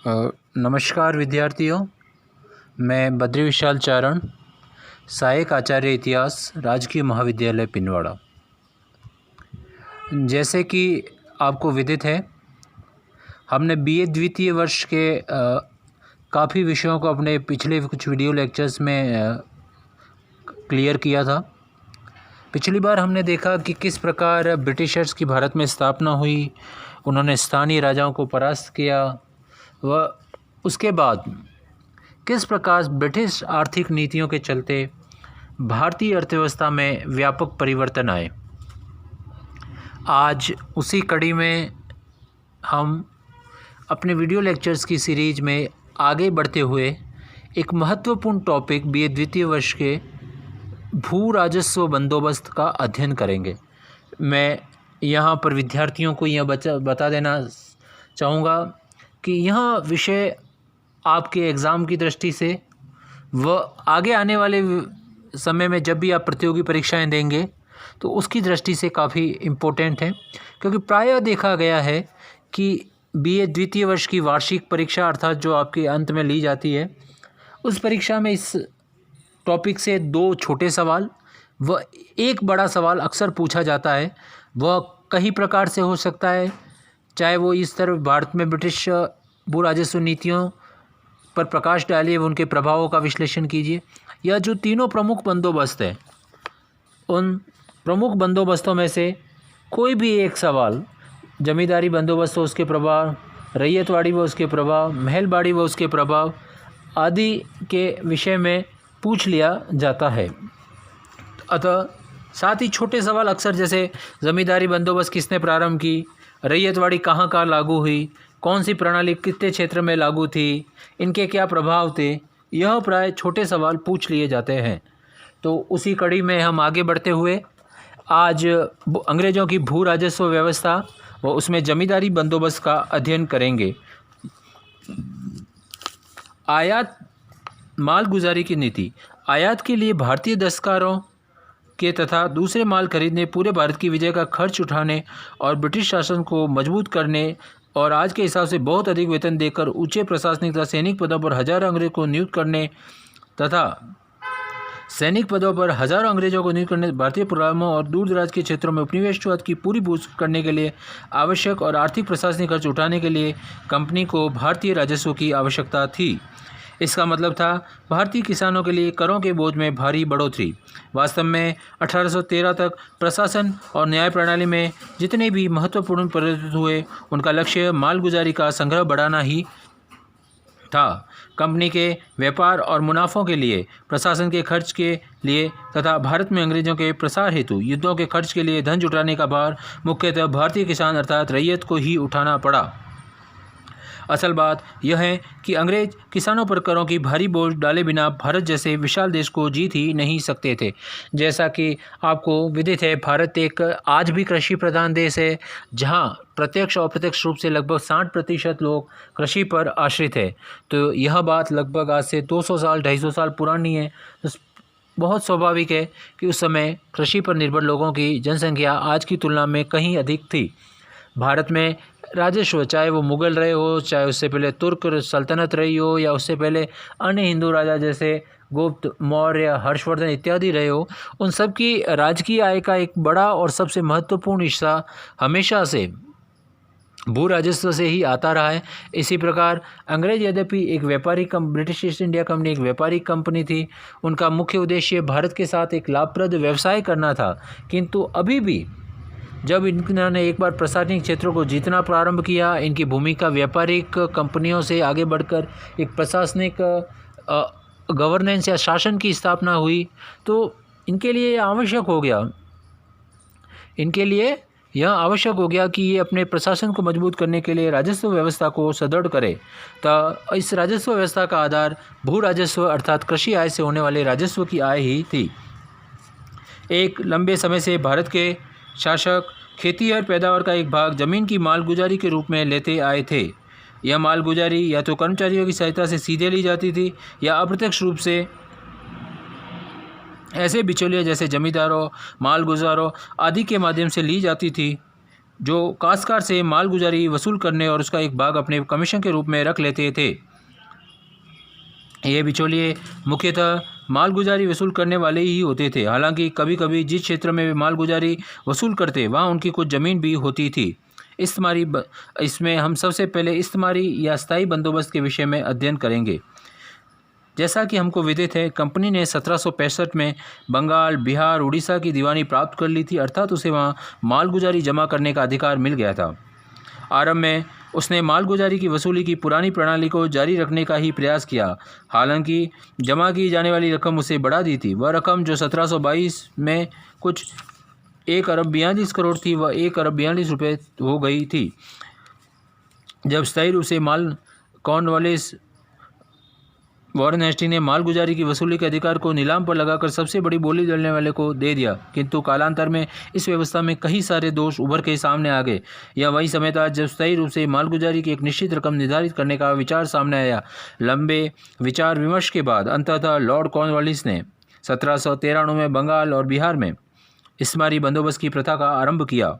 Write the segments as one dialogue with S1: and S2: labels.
S1: नमस्कार विद्यार्थियों, मैं बद्री विशाल चारण, सहायक आचार्य इतिहास, राजकीय महाविद्यालय पिनवाड़ा। जैसे कि आपको विदित है, हमने बीए द्वितीय वर्ष के काफ़ी विषयों को अपने पिछले कुछ वीडियो लेक्चर्स में क्लियर किया था। पिछली बार हमने देखा कि किस प्रकार ब्रिटिशर्स की भारत में स्थापना हुई, उन्होंने स्थानीय राजाओं को परास्त किया, व उसके बाद किस प्रकार ब्रिटिश आर्थिक नीतियों के चलते भारतीय अर्थव्यवस्था में व्यापक परिवर्तन आए। आज उसी कड़ी में हम अपने वीडियो लेक्चर्स की सीरीज में आगे बढ़ते हुए एक महत्वपूर्ण टॉपिक बीए द्वितीय वर्ष के भू राजस्व बंदोबस्त का अध्ययन करेंगे। मैं यहाँ पर विद्यार्थियों को यह बता देना चाहूँगा कि यह विषय आपके एग्ज़ाम की दृष्टि से व आगे आने वाले समय में जब भी आप प्रतियोगी परीक्षाएं देंगे तो उसकी दृष्टि से काफ़ी इम्पोर्टेंट है, क्योंकि प्रायः देखा गया है कि बीए द्वितीय वर्ष की वार्षिक परीक्षा अर्थात जो आपके अंत में ली जाती है, उस परीक्षा में इस टॉपिक से 2 छोटे सवाल व एक बड़ा सवाल अक्सर पूछा जाता है। वह कई प्रकार से हो सकता है, चाहे वो इस तरह भारत में ब्रिटिश भू राजस्व नीतियों पर प्रकाश डालिए, उनके प्रभावों का विश्लेषण कीजिए, या जो तीनों प्रमुख बंदोबस्त है उन प्रमुख बंदोबस्तों में से कोई भी एक सवाल, जमींदारी बंदोबस्त हो उसके प्रभाव, रैयतवाड़ी व उसके प्रभाव, महलबाड़ी व उसके प्रभाव आदि के विषय में पूछ लिया जाता है। अतः साथ ही छोटे सवाल अक्सर जैसे जमींदारी बंदोबस्त किसने प्रारंभ की, रैयतवाड़ी कहाँ लागू हुई, कौन सी प्रणाली कितने क्षेत्र में लागू थी, इनके क्या प्रभाव थे, यह प्राय छोटे सवाल पूछ लिए जाते हैं। तो उसी कड़ी में हम आगे बढ़ते हुए आज अंग्रेज़ों की भू राजस्व व्यवस्था व उसमें जमींदारी बंदोबस्त का अध्ययन करेंगे। आयात मालगुजारी की नीति। आयात के लिए भारतीय दस्तकारों के तथा दूसरे माल खरीदने, पूरे भारत की विजय का खर्च उठाने और ब्रिटिश शासन को मजबूत करने और आज के हिसाब से बहुत अधिक वेतन देकर ऊंचे प्रशासनिक तथा सैनिक पदों पर हजारों अंग्रेजों को नियुक्त करने भारतीय प्रोग्रामों और दूर दराज के क्षेत्रों में उपनिवेशवाद की पूरी पूछ करने के लिए आवश्यक और आर्थिक प्रशासनिक खर्च उठाने के लिए कंपनी को भारतीय राजस्व की आवश्यकता थी। इसका मतलब था भारतीय किसानों के लिए करों के बोझ में भारी बढ़ोतरी। वास्तव में 1813 तक प्रशासन और न्याय प्रणाली में जितने भी महत्वपूर्ण परिवर्तन हुए, उनका लक्ष्य मालगुजारी का संग्रह बढ़ाना ही था। कंपनी के व्यापार और मुनाफों के लिए, प्रशासन के खर्च के लिए तथा भारत में अंग्रेजों के प्रसार हेतु युद्धों के खर्च के लिए धन जुटाने का भार मुख्यतः भारतीय किसान अर्थात रैयत को ही उठाना पड़ा। असल बात यह है कि अंग्रेज किसानों पर करों की भारी बोझ डाले बिना भारत जैसे विशाल देश को जीत ही नहीं सकते थे। जैसा कि आपको विदित है, भारत एक आज भी कृषि प्रधान देश है, जहां प्रत्यक्ष और अप्रत्यक्ष रूप से लगभग 60% लोग कृषि पर आश्रित है। तो यह बात लगभग आज से 200 साल 250 साल पुरानी है। तो बहुत स्वाभाविक है कि उस समय कृषि पर निर्भर लोगों की जनसंख्या आज की तुलना में कहीं अधिक थी। भारत में राजस्व, चाहे वो मुग़ल रहे हो, चाहे उससे पहले तुर्क सल्तनत रही हो, या उससे पहले अन्य हिंदू राजा जैसे गुप्त, मौर्य, हर्षवर्धन इत्यादि रहे हो, उन सब की राजकीय आय का एक बड़ा और सबसे महत्वपूर्ण हिस्सा हमेशा से भू राजस्व से ही आता रहा है। इसी प्रकार अंग्रेज यद्यपि एक व्यापारिक ब्रिटिश ईस्ट इंडिया कंपनी एक व्यापारिक कंपनी थी, उनका मुख्य उद्देश्य भारत के साथ एक लाभप्रद व्यवसाय करना था, किंतु अभी भी जब इन्होंने एक बार प्रशासनिक क्षेत्रों को जीतना प्रारंभ किया, इनकी भूमिका व्यापारिक कंपनियों से आगे बढ़कर एक प्रशासनिक गवर्नेंस या शासन की स्थापना हुई, तो इनके लिए यह आवश्यक हो गया कि ये अपने प्रशासन को मजबूत करने के लिए राजस्व व्यवस्था को सुदृढ़ करे। तो इस राजस्व व्यवस्था का आधार भू राजस्व अर्थात कृषि आय से होने वाले राजस्व की आय ही थी। एक लंबे समय से भारत के शासक खेती और पैदावार का एक भाग जमीन की मालगुजारी के रूप में लेते आए थे। यह मालगुजारी या तो कर्मचारियों की सहायता से सीधे ली जाती थी या अप्रत्यक्ष रूप से ऐसे बिचौलिए जैसे जमींदारों, मालगुजारों आदि के माध्यम से ली जाती थी। जो काश्तकार से मालगुजारी वसूल करने और उसका एक भाग अपने कमीशन के रूप में रख लेते थे। ये बिचौलिए मुख्यतः मालगुजारी वसूल करने वाले ही होते थे। हालांकि कभी कभी जिस क्षेत्र में वे मालगुजारी वसूल करते वहाँ उनकी कुछ ज़मीन भी होती थी। इसमें हम सबसे पहले इस्तेमारी या स्थायी बंदोबस्त के विषय में अध्ययन करेंगे। जैसा कि हमको विदित है, कंपनी ने 1765 में बंगाल, बिहार, उड़ीसा की दीवानी प्राप्त कर ली थी, अर्थात उसे वहाँ मालगुजारी जमा करने का अधिकार मिल गया था। आरंभ में उसने मालगुजारी की वसूली की पुरानी प्रणाली को जारी रखने का ही प्रयास किया। हालांकि जमा की जाने वाली रकम उसे बढ़ा दी थी। वह रकम जो 1722 में कुछ 1 अरब 42 करोड़ थी, वह 1 अरब 42 रुपये हो गई थी। जब स्थायी रूप से कॉर्नवालिस वॉरेन हेस्टिंग ने मालगुजारी की वसूली के अधिकार को नीलाम पर लगाकर सबसे बड़ी बोली डालने वाले को दे दिया, किंतु कालांतर में इस व्यवस्था में कई सारे दोष उभर के सामने आ गए। यह वही समय था जब स्थायी रूप से मालगुजारी की एक निश्चित रकम निर्धारित करने का विचार सामने आया। लंबे विचार विमर्श के बाद अंततः लॉर्ड कॉर्नवालिस ने 1793 में बंगाल और बिहार में इस्तेमारी बंदोबस्त की प्रथा का आरंभ किया।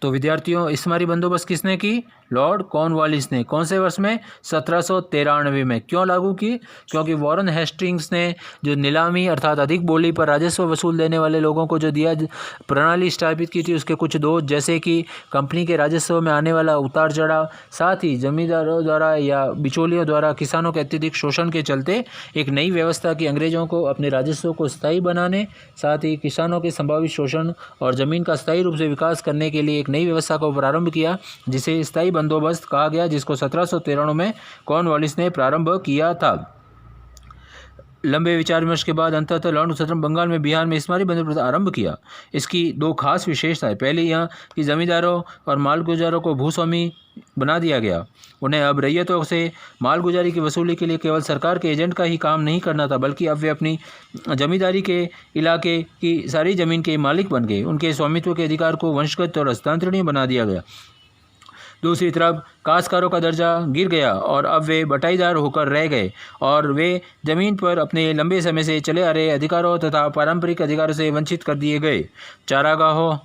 S1: तो विद्यार्थियों, इस्तेमारी बंदोबस्त किसने की? लॉर्ड कॉर्नवालिस ने। कौन से वर्ष में? 1793 में। क्यों लागू की? क्योंकि वॉरेन हेस्टिंग्स ने जो नीलामी अर्थात अधिक बोली पर राजस्व वसूल देने वाले लोगों को जो दिया प्रणाली स्थापित की थी, उसके कुछ दोष जैसे कि कंपनी के राजस्व में आने वाला उतार चढ़ाव, साथ ही जमींदारों द्वारा या बिचौलियों द्वारा किसानों के अत्यधिक शोषण के चलते एक नई व्यवस्था की अंग्रेजों को अपने राजस्व को स्थायी बनाने, साथ ही किसानों के संभावित शोषण और ज़मीन का स्थायी रूप से विकास करने के लिए एक नई व्यवस्था को प्रारंभ किया, जिसे स्थायी बंदोबस्त कहा गया, जिसको 1793 में कॉर्नवालिस ने प्रारंभ किया था। लंबे विचार विमर्श के बाद अंततः लॉर्ड सत्रम बंगाल में, बिहार में इस्तेमारी बंदोबस्त आरंभ किया। इसकी 2 खास विशेषताएं। पहली, यह कि जमींदारों और मालगुजारों को भूस्वामी बना दिया गया। उन्हें अब रैयतों से मालगुजारी की वसूली के लिए केवल सरकार के एजेंट का ही काम नहीं करना था, बल्कि अब वे अपनी जमींदारी के इलाके की सारी ज़मीन के मालिक बन गए। उनके स्वामित्व के अधिकार को वंशगत और हस्तांतरणीय बना दिया गया। दूसरी तरफ काश्तकारों का दर्जा गिर गया और अब वे बटाईदार होकर रह गए और वे ज़मीन पर अपने लंबे समय से चले आ रहे अधिकारों तथा पारंपरिक अधिकारों से वंचित कर दिए गए। चारागाहों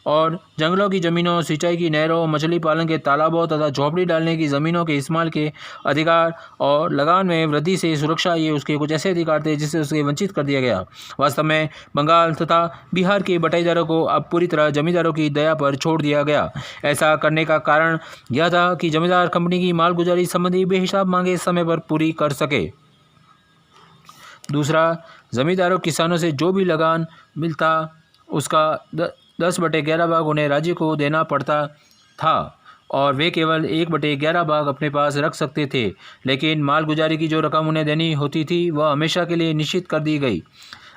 S1: और जंगलों की ज़मीनों, सिंचाई की नहरों, मछली पालन के तालाबों तथा झोपड़ी डालने की ज़मीनों के इस्तेमाल के अधिकार और लगान में वृद्धि से सुरक्षा, ये उसके कुछ ऐसे अधिकार थे जिससे उसे वंचित कर दिया गया। वास्तव में बंगाल तथा बिहार के बटाईदारों को अब पूरी तरह जमींदारों की दया पर छोड़ दिया गया। ऐसा करने का कारण यह था कि जमींदार कंपनी की मालगुजारी संबंधी बेहिसाब मांगे समय पर पूरी कर सके। दूसरा, जमींदारों किसानों से जो भी लगान मिलता उसका 10/11 भाग उन्हें राज्य को देना पड़ता था और वे केवल 1/11 भाग अपने पास रख सकते थे। लेकिन मालगुजारी की जो रकम उन्हें देनी होती थी वह हमेशा के लिए निश्चित कर दी गई।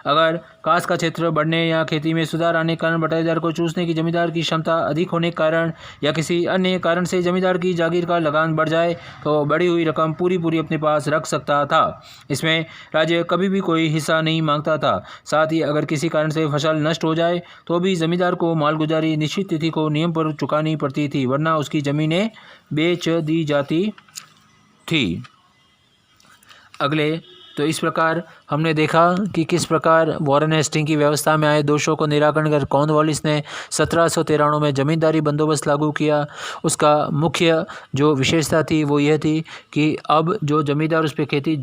S1: अगर काश्त का क्षेत्र बढ़ने या खेती में सुधार आने के कारण बटाईदार को चूसने की जमींदार की क्षमता अधिक होने के कारण या किसी अन्य कारण से जमींदार की जागीर का लगान बढ़ जाए तो बढ़ी हुई रकम पूरी अपने पास रख सकता था। इसमें राज्य कभी भी कोई हिस्सा नहीं मांगता था। साथ ही अगर किसी कारण से फसल नष्ट हो जाए तो भी जमींदार को मालगुजारी निश्चित तिथि को नियम पर चुकानी पड़ती थी, वरना उसकी ज़मीनें बेच दी जाती थी। अगले, तो इस प्रकार हमने देखा कि किस प्रकार वॉरेन हेस्टिंग की व्यवस्था में आए दोषों को निराकरण कर कॉर्नवालिस ने 1793 में जमींदारी बंदोबस्त लागू किया। उसका मुख्य जो विशेषता थी वो यह थी कि अब जो जमींदार उस पर खेती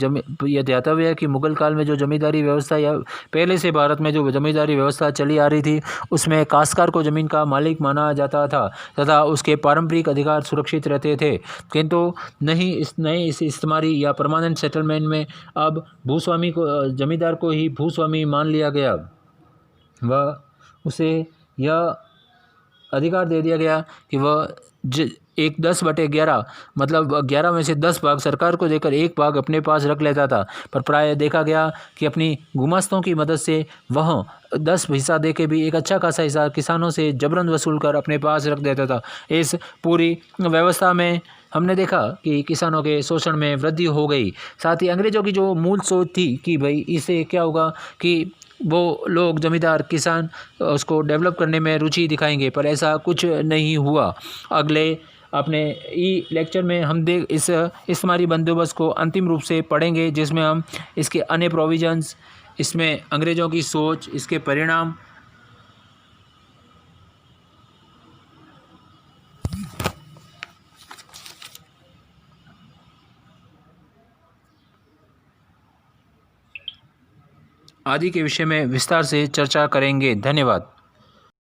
S1: यह ध्यातव्य है कि मुगल काल में जो जमींदारी व्यवस्था या पहले से भारत में जो जमींदारी व्यवस्था चली आ रही थी उसमें काश्तकार को ज़मीन का मालिक माना जाता था तथा उसके पारंपरिक अधिकार सुरक्षित रहते थे। किंतु नहीं, इस नए इस्तेमारी या परमानेंट सेटलमेंट में अब भूस्वामी को, जमींदार को ही भूस्वामी मान लिया गया। वह उसे यह अधिकार दे दिया गया कि वह 10/11 मतलब 11 में से 10 भाग सरकार को देकर 1 भाग अपने पास रख लेता था। पर प्राय देखा गया कि अपनी गुमास्तों की मदद से वह 10 हिस्सा दे के भी एक अच्छा खासा हिस्सा किसानों से जबरन वसूल कर अपने पास रख देता था। इस पूरी व्यवस्था में हमने देखा कि किसानों के शोषण में वृद्धि हो गई। साथ ही अंग्रेजों की जो मूल सोच थी कि भाई इससे क्या होगा कि वो लोग जमींदार किसान उसको डेवलप करने में रुचि दिखाएंगे, पर ऐसा कुछ नहीं हुआ। अगले अपने लेक्चर में हम इस इस्तेमारी बंदोबस्त को अंतिम रूप से पढ़ेंगे, जिसमें हम इसके अन्य प्रोविजंस, इसमें अंग्रेज़ों की सोच, इसके परिणाम आदि के विषय में विस्तार से चर्चा करेंगे। धन्यवाद।